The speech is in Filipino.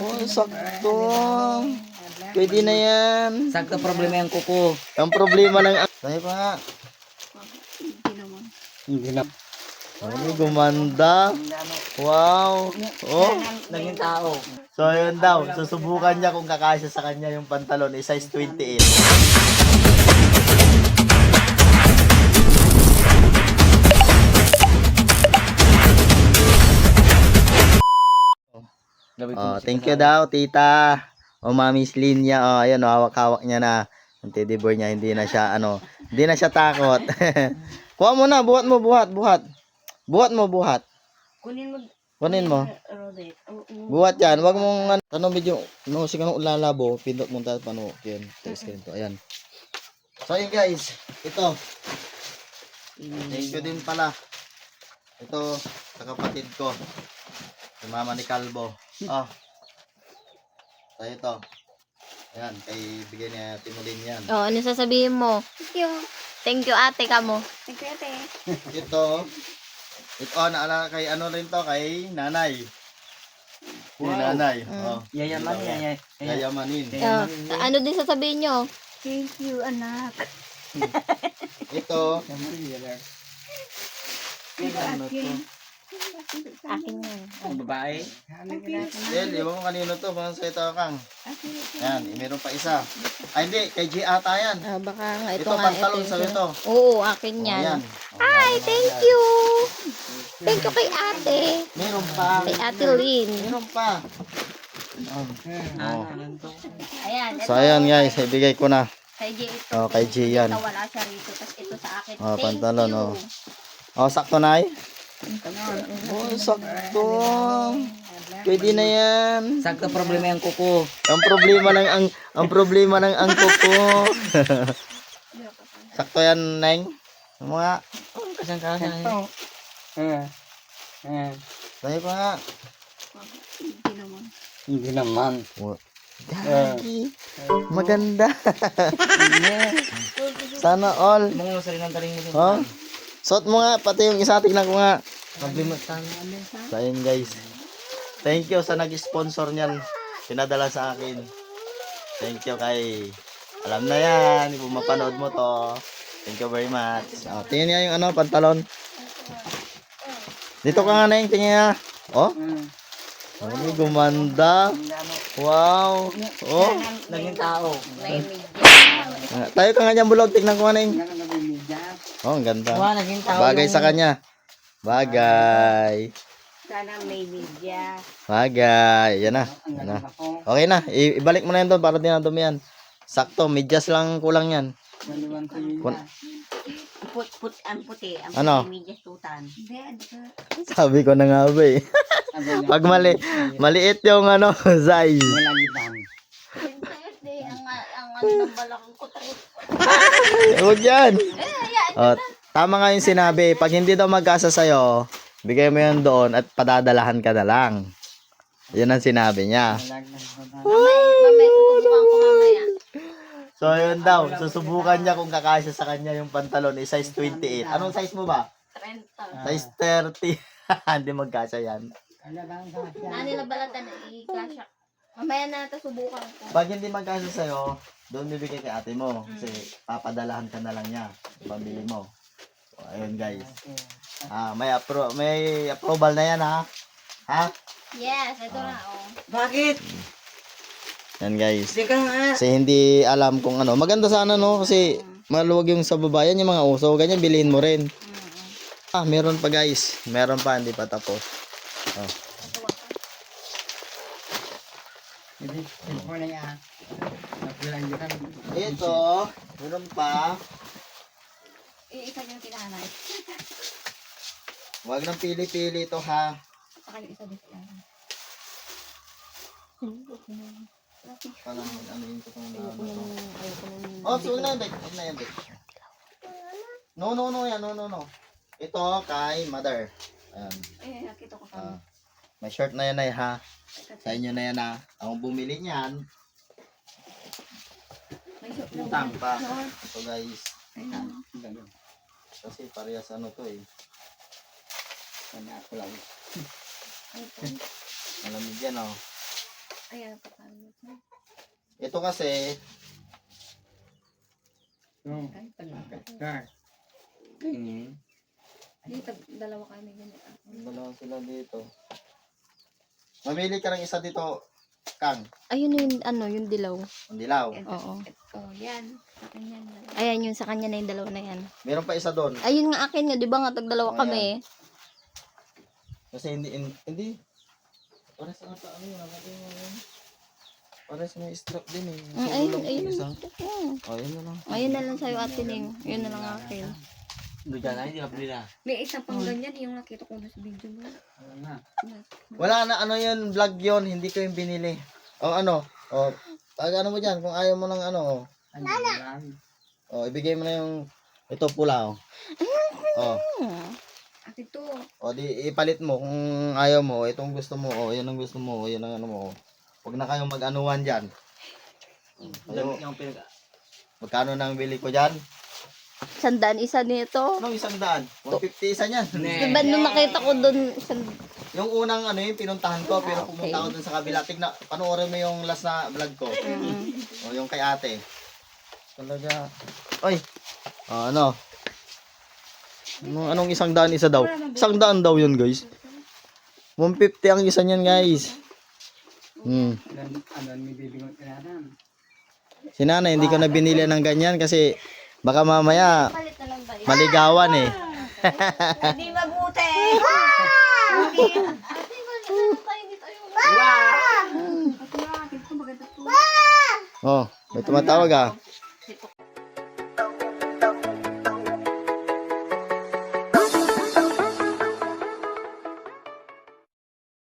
Oh, sakto. Pwede na yan. Sakto problema yung kuko. Ang problema ng... Tayo pa nga. Hindi naman. Hindi na. Ay, gumanda. Wow. Oh. Naging tao. So, yun daw. Susubukan niya kung kakasya sa kanya yung pantalon. Size 28. Oh, thank you daw, tita. O, Mami's Linya. Oh, ayan, oh, hawak-hawak niya na. Ang teddy bear niya, hindi na siya, hindi na siya takot. Kuha mo na, buhat mo, buhat. Buhat mo, buhat. Kunin mo. Kunin mo. Rodette. Buhat yan. Wag mong, medyo, sige nung ulalabo, pindot mo tayo, panukin. Test ko ayan. So, yun guys, ito. Thank you din pala. Ito, sa kapatid ko. Si mama ni Calvo. Oh. So, ito. Ayan, kay bigay niya Timulin yan. Oh, ano sasabihin mo? Thank you. Thank you, ate ka mo. Thank you, ate. Ito, naalala kay rin to, kay nanay. Kay nanay. Oh. Yayamanin. Yayamanin. Oh, ano din sasabihin nyo? Thank you, anak. Ito, Ano to? Akin yan. Ang babae. Del, iwan mo kanino to, baka sa ito kang. Yan, meron pa isa. Ay, hindi, kay G ata yan. Ah, baka nga ito Ito, nga. pantalon sa ito. Oo, akin Oh, yan. yan. Hi, thank you. Thank you kay ate. Meron pa. Kay ate Lynn. Meron pa. Oh. Ayan. So, ayan guys, ibigay ko na. Kay G ito. Oh, kay G yan. Ito wala siya rito. Tapos ito sa akin. Oh, Thank pantalon, you. Oh, sakto na eh. Oh, sakto. Pwede na yan. Sakto problema yung kuko. Ang problema ng angko ko. Sakto yan, Neng. Mga Kasang-kasang. tayo pa nga. Hindi naman. Hindi naman. Gagi. Maganda. Sana all. Mga sarili ng taling mo. Oh. Suot mo nga, pati yung isa, tignan ko nga. Komplimentan. So, ayun guys. Thank you sa nag-sponsor niyan. Pinadala sa akin. Thank you kay... Alam na yan. Kung mapanood mo to. Thank you very much. Oh, tingnan niya yung pantalon. Dito ka nga na yung tingnan niya. Oh. Oh, gumanda. Wow. Oh. Naging tao. May media. Tayo ka nga dyan, bulog. Tignan ko nga na yung... Oh, ang ganda. Naging tao. Bagay sa kanya. Bagay. Sana may media. Bagay. Yan na. Yan na. Okay na. Ibalik mo na yan doon para di na dumi yan. Sakto. Medyas lang kulang yan. Ang puti. Ang Ano? puti media tutan. Hindi, Sabi ko na nga ba eh. Pag maliit yung size. Ang ng balakang ko. Huwag yan. Oh, tama nga yung sinabi. Pag hindi daw magkasa sa'yo, bigay mo yan doon at padadalahan ka na lang. Yan ang sinabi niya. Mamaya susubukan ko mamaya. So, yun daw. Susubukan niya kung kakasya sa kanya yung pantalon. Size 28. Anong size mo ba? 30. Size 30. Hindi magkasya yan. Nila balatan i-cash. Mamaya na ito subukan ko. Pag hindi magkasya sa'yo, doon bibigay kay ate mo. Kasi papadalahan ka na lang niya. Pabili mo. So, ayun guys. May approval na yan ha. Ha? Yes, ito na oh. Bakit? Yan guys. Hindi ka nga. Kasi hindi alam kung ano. Maganda sana no kasi maluwag yung sa babayan yung mga uso. Ganyan bilhin mo rin. Meron pa guys. Meron pa, hindi pa tapos. Oh. Ito, meron pa. Isa yung tinanay. Huwag nang pili-pili ito ha. Saka yung isa dito. Parang ano yun ko Oh, so na yan, Huwag na yan, Dek. No, yan, no. Ito kay mother. Ayan. Ay, nakita ko pa. May shirt na yan ay ha. Sa inyo na yan ha. Ang bumili niyan, May shop na. utang pa. Ito guys. Kasi parehas ano to eh. Malamig yan oh. Ayan, paano. Ito kasi, Ay, pala. Tingin. Dito, dalawa kami ganito. dalawa sila dito. Mamili ka ng isa dito, Kang. Ayun yung ano, yung dilaw. Ang dilaw. Oo. Oh, yan. Sa kanya na. Ayan, yung sa kanya na yung dalaw na yan. Meron pa isa doon. Ayun nga akin nga, di ba nga tagdalawa Oh, kami? Kasi hindi. Pares na ata, ano yun, pares may strap din eh. So, Ayun, lang ayun. isa. Mm. Oh, yun na lang. Ayun na lang sa'yo, Ate Ning. Yun na lang akin. Doon dyan ay, di ka pili na. May isang pang ganyan, yung nakita ko doon sa video mo. Wala na, ano yun, vlog yun, hindi ko yung binili. O ano, o, pag ano mo dyan, kung ayaw mo ng ano, o, ibigay mo na yung, ito pula, o. O, Akin to. o, di, ipalit mo kung ayaw mo, itong gusto mo, o, yan ang gusto mo, o, yan ang ano mo, o. Huwag na kayong mag-anuhan dyan. Ayaw, Damit yung pinag... magkano nang bili ko dyan? 100 isa nito. Anong 100? 150 isa niyan. Diba nung nakita ko doon, Yung unang ano yung pinuntahan ko, pero Okay. pumunta ako dun sa kabila. Tignan, panoorin mo yung last na vlog ko. O yung kay ate. Talaga. Oy. Ano? Anong 100 isa daw? 100 daw yun, guys. 150 ang isa niyan, guys. Si nanay, hindi ko na binili ng ganyan kasi baka mamaya palit na lang ba yun? maligawan eh. Hindi mabuti! Ito na akin to, maganda to. Oh, may tumatawag ah.